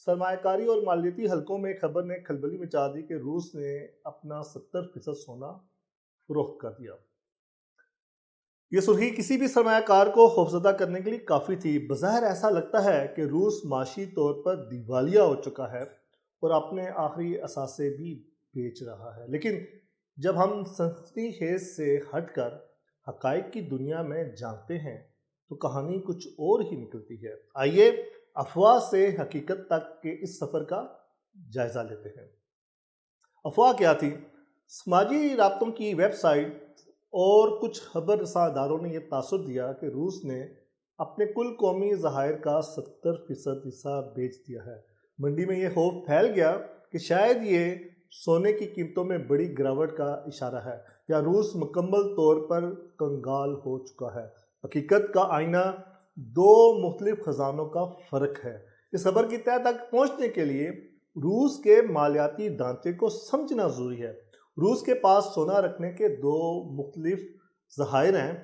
سرمایہ کاری اور مالیاتی حلقوں میں خبر نے کھلبلی مچا دی کہ روس نے اپنا 70% سونا فروخت کر دیا۔ یہ سرخی کسی بھی سرمایہ کار کو خوفزدہ کرنے کے لیے کافی تھی۔ بظاہر ایسا لگتا ہے کہ روس معاشی طور پر دیوالیہ ہو چکا ہے اور اپنے آخری اثاثے بھی بیچ رہا ہے، لیکن جب ہم سنسنی خیز سے ہٹ کر حقائق کی دنیا میں جانتے ہیں تو کہانی کچھ اور ہی نکلتی ہے۔ آئیے افواہ سے حقیقت تک کے اس سفر کا جائزہ لیتے ہیں۔ افواہ کیا تھی؟ سماجی رابطوں کی ویب سائٹ اور کچھ خبر رساں اداروں نے یہ تاثر دیا کہ روس نے اپنے کل قومی ذخائر کا 70% حصہ بیچ دیا ہے۔ منڈی میں یہ خوف پھیل گیا کہ شاید یہ سونے کی قیمتوں میں بڑی گراوٹ کا اشارہ ہے یا روس مکمل طور پر کنگال ہو چکا ہے۔ حقیقت کا آئینہ دو مختلف خزانوں کا فرق ہے۔ اس خبر کی تہہ تک پہنچنے کے لیے روس کے مالیاتی ڈھانچے کو سمجھنا ضروری ہے۔ روس کے پاس سونا رکھنے کے دو مختلف ذخائر ہیں،